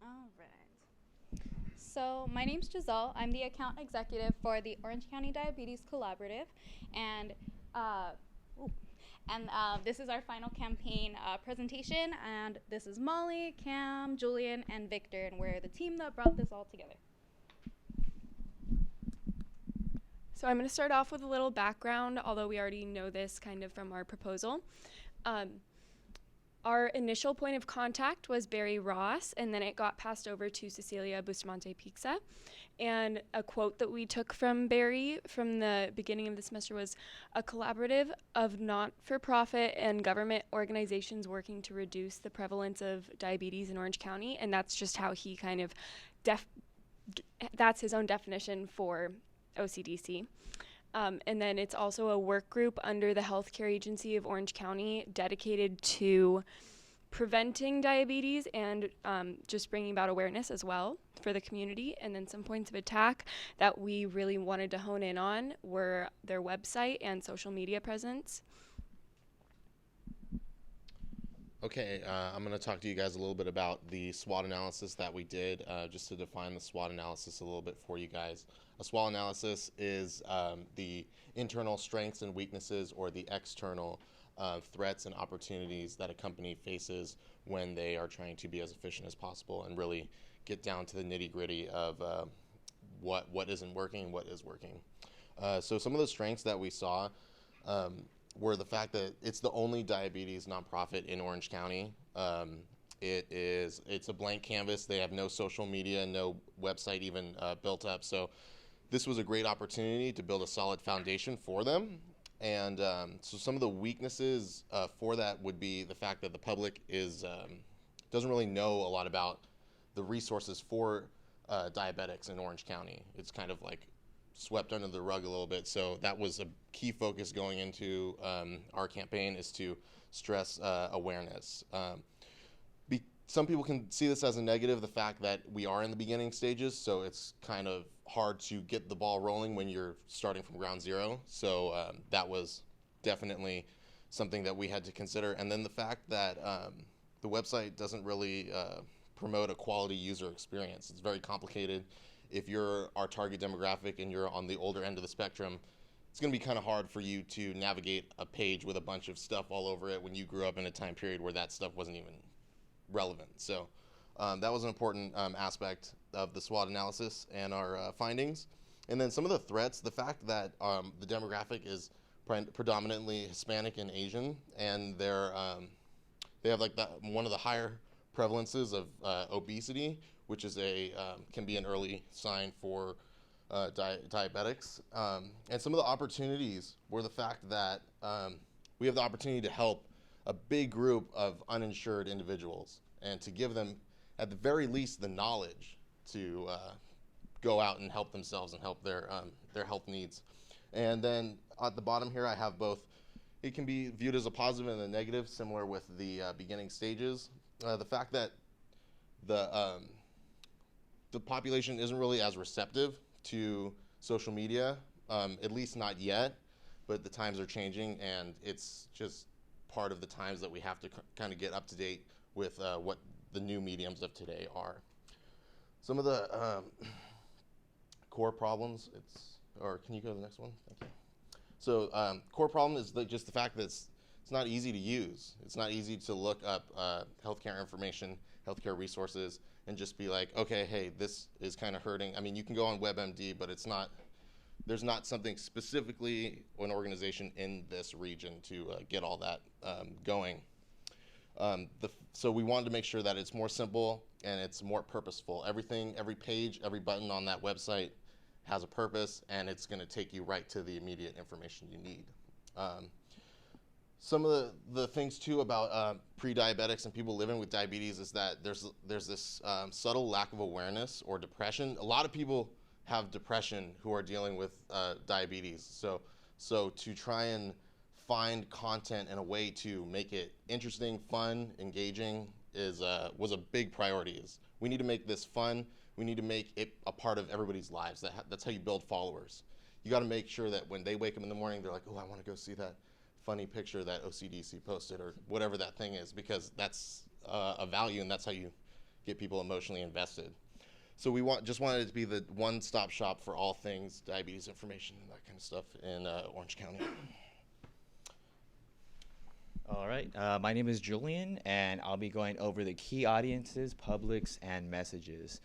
All right. So my name's Giselle. I'm the account executive for the Orange County Diabetes Collaborative, and uh, ooh, this is our final campaign presentation. And this is Molly, Cam, Julian, and Victor, and we're the team that brought this all together. So I'm going to start off with a little background, although we already know this kind of from our proposal. Our initial point of contact was Barry Ross, and then it got passed over to Cecilia Bustamante Pixa. And a quote that we took from Barry from the beginning of the semester was, "A collaborative of not-for-profit and government organizations working to reduce the prevalence of diabetes in Orange County." And that's just how he kind of, that's his own definition for OCDC. And then it's also a work group under the Healthcare Agency of Orange County dedicated to preventing diabetes and just bringing about awareness as well for the community. And then some points of attack that we really wanted to hone in on were their website and social media presence. Okay, I'm going to talk to you guys a little bit about the SWOT analysis that we did, just to define the SWOT analysis a little bit for you guys. A SWOT analysis is the internal strengths and weaknesses, or the external threats and opportunities that a company faces when they are trying to be as efficient as possible and really get down to the nitty-gritty of what isn't working and what is working. So some of the strengths that we saw were the fact that it's the only diabetes nonprofit in Orange County. It's a blank canvas. They have no social media, no website even built up. So this was a great opportunity to build a solid foundation for them. And so some of the weaknesses for that would be the fact that the public doesn't really know a lot about the resources for diabetics in Orange County. It's kind of like swept under the rug a little bit. So that was a key focus going into our campaign, is to stress awareness. Some people can see this as a negative, the fact that we are in the beginning stages, so it's kind of hard to get the ball rolling when you're starting from ground zero. So that was definitely something that we had to consider. And then the fact that the website doesn't really promote a quality user experience. It's very complicated. If you're our target demographic and you're on the older end of the spectrum, it's going to be kind of hard for you to navigate a page with a bunch of stuff all over it when you grew up in a time period where that stuff wasn't even relevant. So that was an important aspect of the SWOT analysis and our findings. And then some of the threats, the fact that the demographic is predominantly Hispanic and Asian, and they have like one of the higher prevalences of obesity, which is can be an early sign for diabetics. And some of the opportunities were the fact that we have the opportunity to help a big group of uninsured individuals and to give them, at the very least, the knowledge to go out and help themselves and help their health needs. And then at the bottom here, I have both. It can be viewed as a positive and a negative, similar with the beginning stages. The fact that the population isn't really as receptive to social media, at least not yet, but the times are changing, and it's just part of the times that we have to kind of get up to date with what the new mediums of today are. Some of the core problems, can you go to the next one? Thank you. So core problem is just the fact that it's not easy to use. It's not easy to look up healthcare information, healthcare resources, and just be like, okay, hey, this is kind of hurting. I mean, you can go on WebMD, but there's not something specifically, an organization in this region to get all that going. So we wanted to make sure that it's more simple and it's more purposeful. Every page, every button on that website has a purpose, and it's going to take you right to the immediate information you need. Some of the things too about pre-diabetics and people living with diabetes is that there's this subtle lack of awareness or depression. A lot of people have depression who are dealing with diabetes. So to try and find content and a way to make it interesting, fun, engaging was a big priority. We need to make this fun. We need to make it a part of everybody's lives. That's how you build followers. You got to make sure that when they wake up in the morning, they're like, oh, I want to go see that funny picture that OCDC posted, or whatever that thing is, because that's a value, and that's how you get people emotionally invested. So we just wanted it to be the one-stop shop for all things diabetes information and that kind of stuff in Orange County. All right, my name is Julian, and I'll be going over the key audiences, publics, and messages.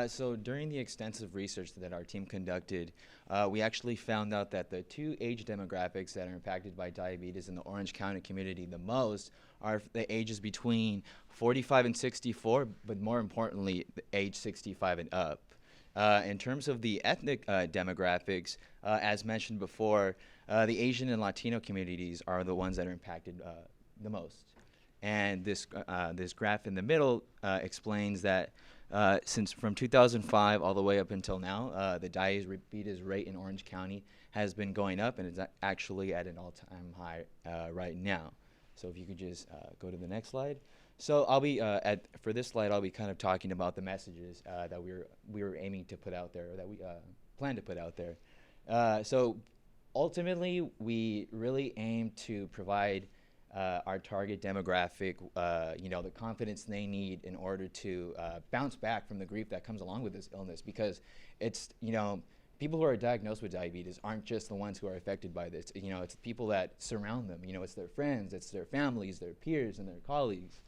So during the extensive research that our team conducted, we actually found out that the two age demographics that are impacted by diabetes in the Orange County community the most are the ages between 45 and 64, but more importantly, the age 65 and up. In terms of the ethnic demographics, as mentioned before, the Asian and Latino communities are the ones that are impacted the most. And this graph in the middle explains that since from 2005 all the way up until now, the diabetes rate in Orange County has been going up, and it's actually at an all-time high right now. So if you could just go to the next slide. So I'll be for this slide, I'll be kind of talking about the messages that we were aiming to put out there, or that we plan to put out there. So ultimately, we really aim to provide our target demographic, the confidence they need in order to bounce back from the grief that comes along with this illness, because it's, people who are diagnosed with diabetes aren't just the ones who are affected by this. It's people that surround them. It's their friends, it's their families, their peers, and their colleagues.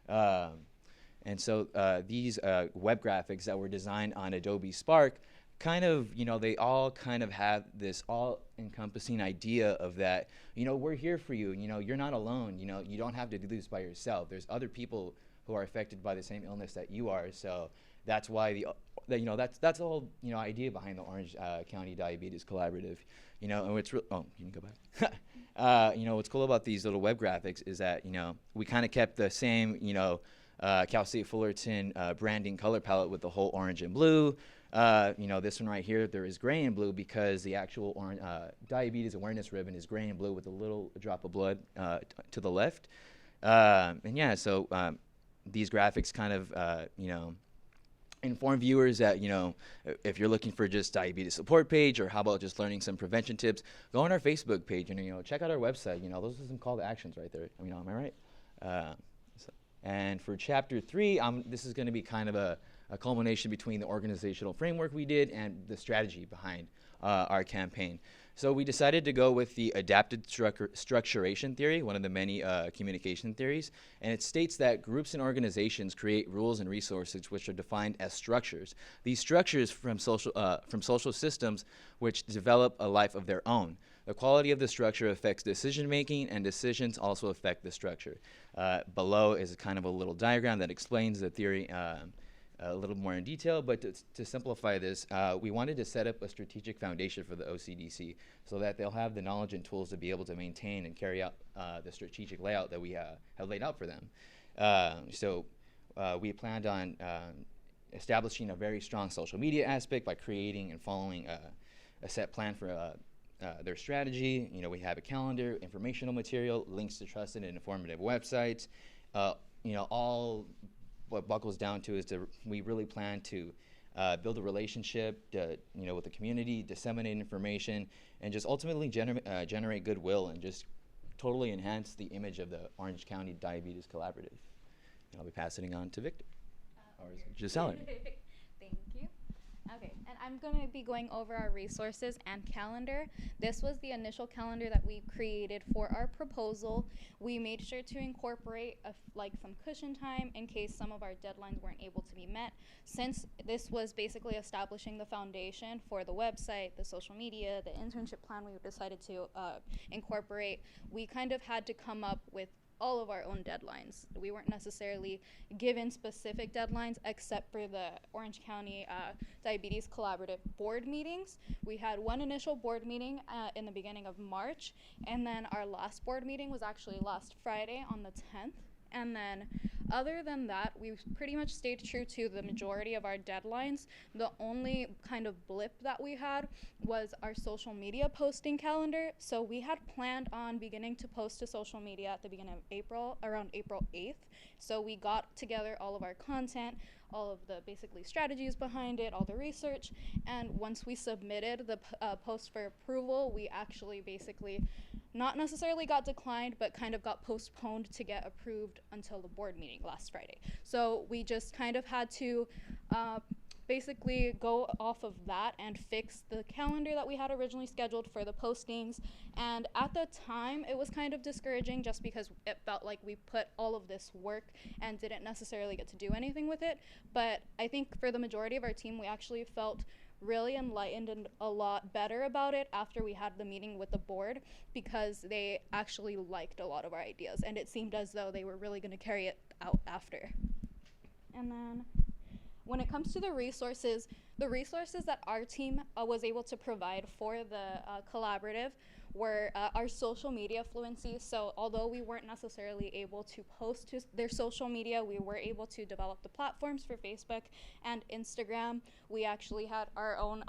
And so these web graphics that were designed on Adobe Spark kind of, they all kind of have this all-encompassing idea of that, we're here for you, you're not alone, you don't have to do this by yourself. There's other people who are affected by the same illness that you are. So that's why that's the whole, idea behind the Orange County Diabetes Collaborative. And it's you can go back. What's cool about these little web graphics is that, we kind of kept the same, Cal State Fullerton branding color palette with the whole orange and blue. This one right here, there is gray and blue because the actual diabetes awareness ribbon is gray and blue with a little drop of blood to the left. So these graphics kind of, inform viewers that, if you're looking for just diabetes support page, or how about just learning some prevention tips, go on our Facebook page and, check out our website. Those are some call to actions right there. Am I right? And for chapter 3, this is going to be kind of a culmination between the organizational framework we did and the strategy behind our campaign. So we decided to go with the adapted structuration theory, one of the many communication theories, and it states that groups and organizations create rules and resources which are defined as structures. These structures from social systems which develop a life of their own. The quality of the structure affects decision making, and decisions also affect the structure. Below is kind of a little diagram that explains the theory a little more in detail, but to simplify this, we wanted to set up a strategic foundation for the OCDC so that they'll have the knowledge and tools to be able to maintain and carry out the strategic layout that we have laid out for them. We planned on establishing a very strong social media aspect by creating and following a set plan for their strategy. We have a calendar, informational material, links to trusted and informative websites. All what buckles down to is we really plan to build a relationship, with the community, disseminate information, and just ultimately generate goodwill and just totally enhance the image of the Orange County Diabetes Collaborative. And I'll be passing it on to Victor, or Giselle. Thank you. Okay, and I'm going to be going over our resources and calendar. This was the initial calendar that we created for our proposal. We made sure to incorporate some cushion time in case some of our deadlines weren't able to be met. Since this was basically establishing the foundation for the website, the social media, the internship plan we decided to incorporate, we kind of had to come up with all of our own deadlines. We weren't necessarily given specific deadlines except for the Orange County Diabetes Collaborative board meetings. We had one initial board meeting in the beginning of March, and then our last board meeting was actually last Friday on the 10th. And then other than that, we've pretty much stayed true to the majority of our deadlines. The only kind of blip that we had was our social media posting calendar. So we had planned on beginning to post to social media at the beginning of April, around April 8th. So we got together all of our content, all of the basically strategies behind it, all the research, and once we submitted the post for approval, we actually basically not necessarily got declined, but kind of got postponed to get approved until the board meeting last Friday. So we just kind of had to basically go off of that and fix the calendar that we had originally scheduled for the postings. And at the time, it was kind of discouraging just because it felt like we put all of this work and didn't necessarily get to do anything with it. But I think for the majority of our team, we actually felt really enlightened and a lot better about it after we had the meeting with the board, because they actually liked a lot of our ideas and it seemed as though they were really going to carry it out after. And then when it comes to the resources that our team was able to provide for the collaborative were our social media fluency. So although we weren't necessarily able to post to their social media, we were able to develop the platforms for Facebook and Instagram. We actually had our own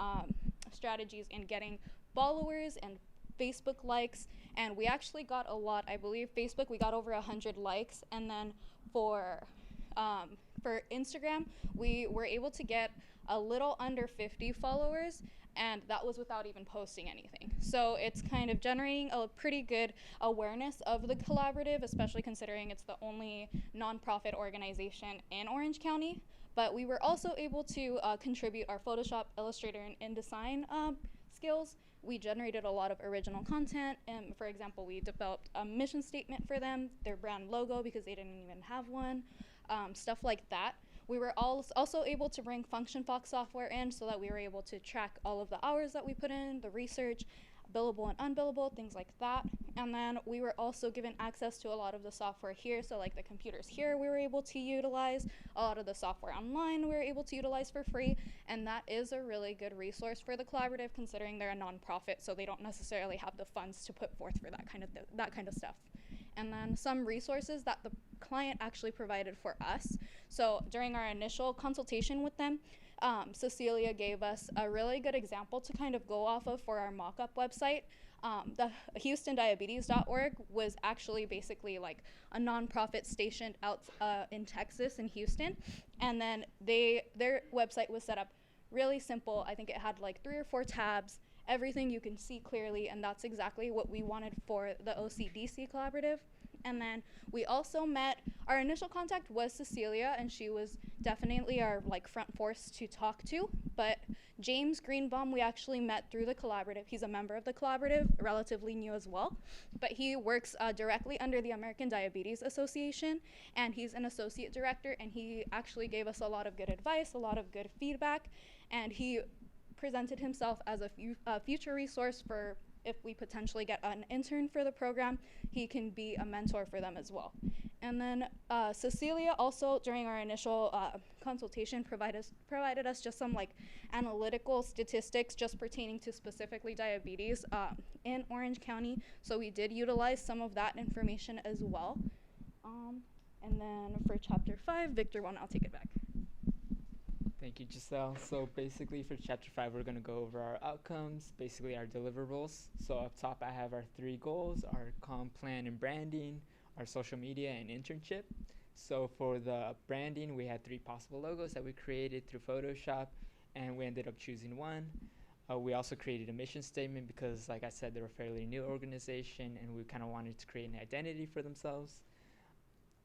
strategies in getting followers and Facebook likes, and we actually got a lot. I believe Facebook, we got over 100 likes, and then for Instagram, we were able to get a little under 50 followers, and that was without even posting anything. So it's kind of generating a pretty good awareness of the collaborative, especially considering it's the only nonprofit organization in Orange County. But we were also able to contribute our Photoshop, Illustrator, and InDesign skills. We generated a lot of original content, and for example, we developed a mission statement for them, their brand logo, because they didn't even have one, stuff like that. We were also able to bring FunctionFox software in so that we were able to track all of the hours that we put in, the research, billable and unbillable, things like that. And then we were also given access to a lot of the software here. So like the computers here we were able to utilize, a lot of the software online we were able to utilize for free. And that is a really good resource for the collaborative, considering they're a nonprofit, so they don't necessarily have the funds to put forth for that kind of stuff. And then some resources that the client actually provided for us. So during our initial consultation with them, Cecilia gave us a really good example to kind of go off of for our mock-up website. The HoustonDiabetes.org was actually basically like a nonprofit stationed out in Texas, in Houston. And then their website was set up really simple. I think it had like 3 or 4 tabs, everything you can see clearly, and that's exactly what we wanted for the OCDC collaborative. And then we also met, our initial contact was Cecilia, and she was definitely our like front force to talk to. But James Greenbaum, we actually met through the collaborative. He's a member of the collaborative, relatively new as well. But he works directly under the American Diabetes Association, and he's an associate director, and he actually gave us a lot of good advice, a lot of good feedback, and he presented himself as a future resource for if we potentially get an intern for the program, he can be a mentor for them as well. And then Cecilia also, during our initial consultation, provided us just some like analytical statistics just pertaining to specifically diabetes in Orange County. So we did utilize some of that information as well. And then for chapter 5, Victor, I'll take it back. Thank you, Giselle. So basically for chapter 5, we're going to go over our outcomes, basically our deliverables. So up top, I have our 3 goals, our comp plan and branding, our social media and internship. So for the branding, we had 3 possible logos that we created through Photoshop, and we ended up choosing one. We also created a mission statement because, like I said, they're a fairly new organization, and we kind of wanted to create an identity for themselves.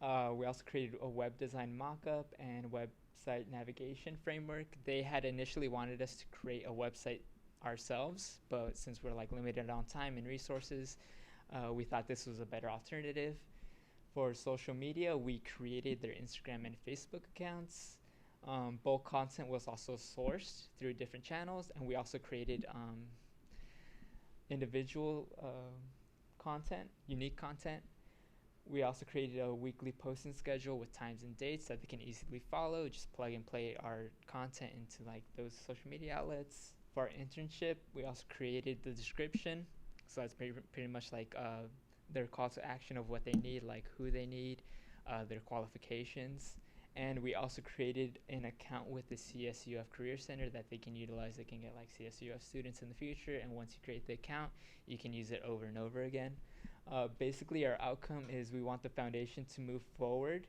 We also created a web design mock-up and website navigation framework. They had initially wanted us to create a website ourselves, but since we're like limited on time and resources, we thought this was a better alternative. For social media, we created their Instagram and Facebook accounts. Bulk content was also sourced through different channels, and we also created individual content, unique content. We also created a weekly posting schedule with times and dates that they can easily follow. Just plug and play our content into like those social media outlets. For our internship, we also created the description. So that's pretty much like their call to action of what they need, like who they need, their qualifications. And we also created an account with the CSUF Career Center that they can utilize. They can get like CSUF students in the future, and once you create the account, you can use it over and over again. Basically, our outcome is we want the foundation to move forward.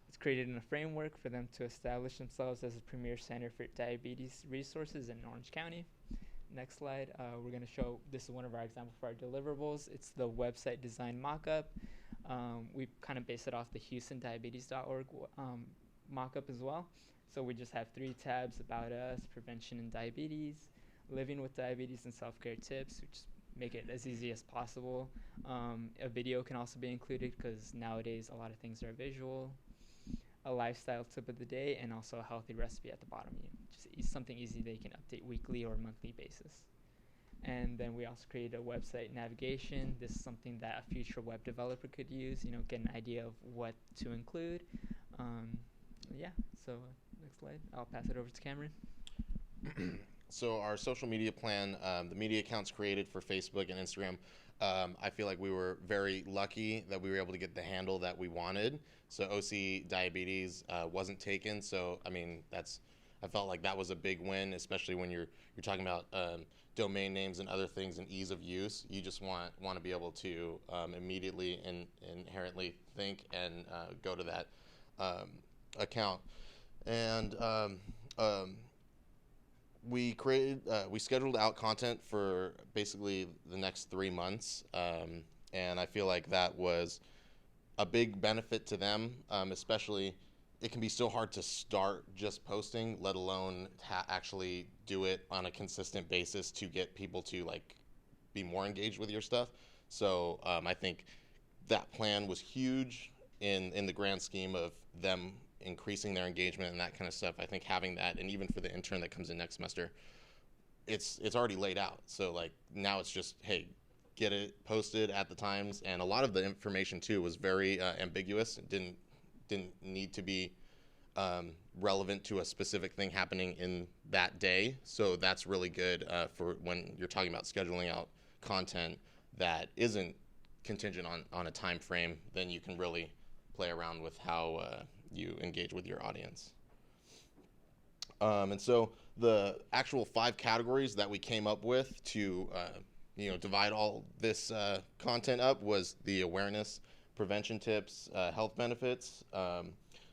It's created in a framework for them to establish themselves as a premier center for diabetes resources in Orange County. next slide, we're going to show, this is one of our examples for our deliverables. It's the website design mockup. We kind of base it off the HoustonDiabetes.org mockup as well. So we just have 3 tabs: about us, prevention and diabetes, living with diabetes, and self-care tips, which make it as easy as possible. A video can also be included because nowadays a lot of things are visual. A lifestyle tip of the day, and also a healthy recipe at the bottom. Just something easy that you can update weekly or monthly basis. And then we also created a website navigation. This is something that a future web developer could use, get an idea of what to include. So next slide. I'll pass it over to Cameron. So our social media plan, the media accounts created for Facebook and Instagram, I feel like we were very lucky that we were able to get the handle that we wanted. So OC Diabetes wasn't taken. So I felt like that was a big win, especially when you're talking about domain names and other things and ease of use. You just want to be able to immediately and inherently think and go to that account. And we scheduled out content for basically the next 3 months, and I feel like that was a big benefit to them, especially. It can be so hard to start just posting, let alone actually do it on a consistent basis to get people to be more engaged with your stuff. So I think that plan was huge in the grand scheme of them increasing their engagement and that kind of stuff. I think having that, and even for the intern that comes in next semester, it's already laid out. So now it's just, hey, get it posted at the times. And a lot of the information too was very ambiguous. It didn't need to be relevant to a specific thing happening in that day. So that's really good for when you're talking about scheduling out content that isn't contingent on a time frame. Then you can really play around with how you engage with your audience. And so the actual 5 categories that we came up with to divide all this content up was the awareness, prevention tips, health benefits.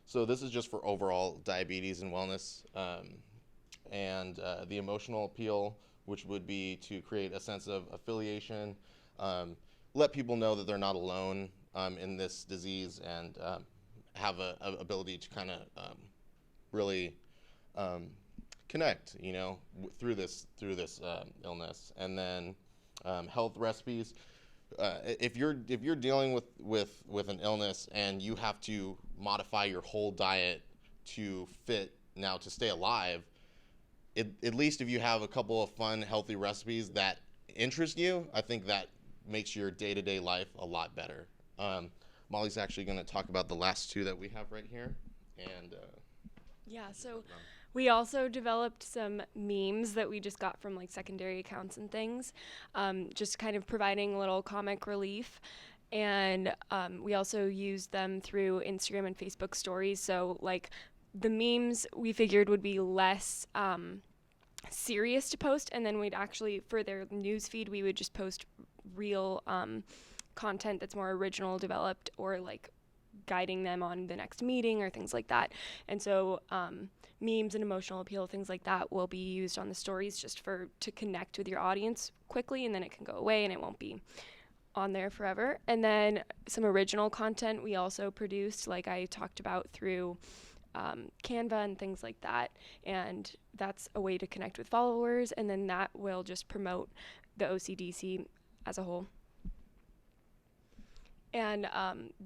So this is just for overall diabetes and wellness, and the emotional appeal, which would be to create a sense of affiliation, let people know that they're not alone in this disease, and have a ability to kind of really connect, through this illness. And then health recipes. If you're dealing with an illness and you have to modify your whole diet to stay alive, at least if you have a couple of fun, healthy recipes that interest you, I think that makes your day-to-day life a lot better. Molly's actually going to talk about the last 2 that we have right here. And so we also developed some memes that we just got from secondary accounts and things, just kind of providing a little comic relief. And we also used them through Instagram and Facebook stories. So the memes we figured would be less serious to post, and then we'd actually, for their news feed, we would just post real content that's more original, developed, or guiding them on the next meeting or things like that. And so memes and emotional appeal, things like that, will be used on the stories just to connect with your audience quickly, and then it can go away and it won't be on there forever. And then some original content we also produced, like I talked about, through Canva and things like that. And that's a way to connect with followers, and then that will just promote the OCDC as a whole. And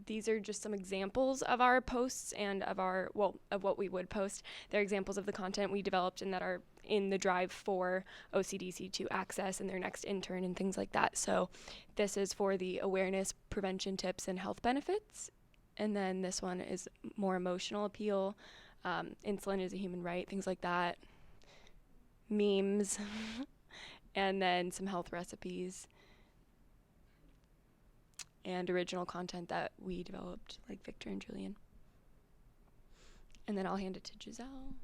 these are just some examples of our posts and of what we would post. They're examples of the content we developed and that are in the drive for OCDC to access in their next intern and things like that. So this is for the awareness, prevention tips, and health benefits. And then this one is more emotional appeal. Insulin is a human right, things like that. Memes, and then some health recipes. And original content that we developed, like Victor and Julian. And then I'll hand it to Giselle.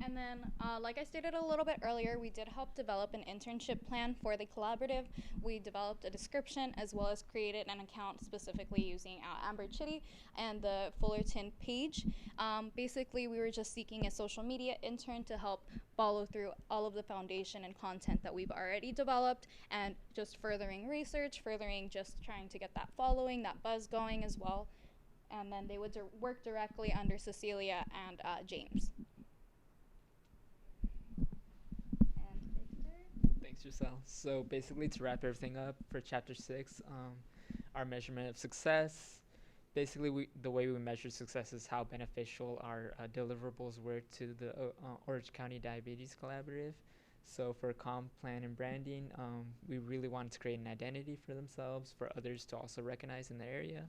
And then, like I stated a little bit earlier, we did help develop an internship plan for the collaborative. We developed a description as well as created an account specifically using Amber Chitty and the Fullerton page. Basically, we were just seeking a social media intern to help follow through all of the foundation and content that we've already developed, and just furthering research, furthering just trying to get that following, that buzz going as well. And then they would work directly under Cecilia and James. Thanks, Giselle. So basically, to wrap everything up for Chapter 6, our measurement of success. Basically, the way we measure success is how beneficial our deliverables were to the Orange County Diabetes Collaborative. So for comp, plan, and branding, we really wanted to create an identity for themselves, for others to also recognize in the area.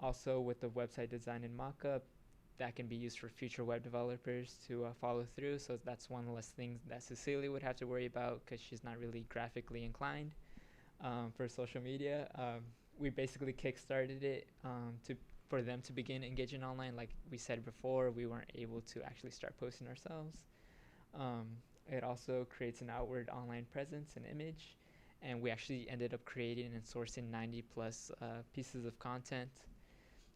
Also, with the website design and mockup, that can be used for future web developers to follow through. So that's one less thing that Cecilia would have to worry about because she's not really graphically inclined. For social media, we basically kickstarted it for them to begin engaging online. Like we said before, we weren't able to actually start posting ourselves. It also creates an outward online presence and image. And we actually ended up creating and sourcing 90 plus pieces of content.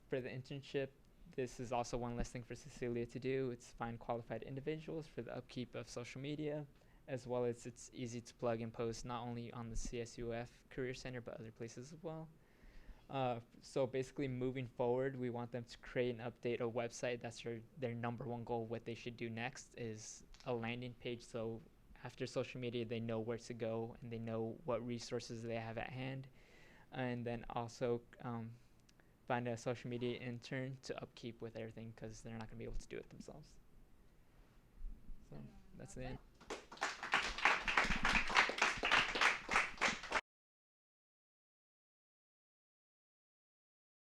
For the internship, this is also one less thing for Cecilia to do. It's find qualified individuals for the upkeep of social media, as well as it's easy to plug and post not only on the CSUF Career Center, but other places as well. So basically moving forward, we want them to create and update a website. That's their number one goal. What they should do next is a landing page. So after social media, they know where to go and they know what resources they have at hand. And then also find a social media intern to upkeep with everything because they're not going to be able to do it themselves. So that's the end.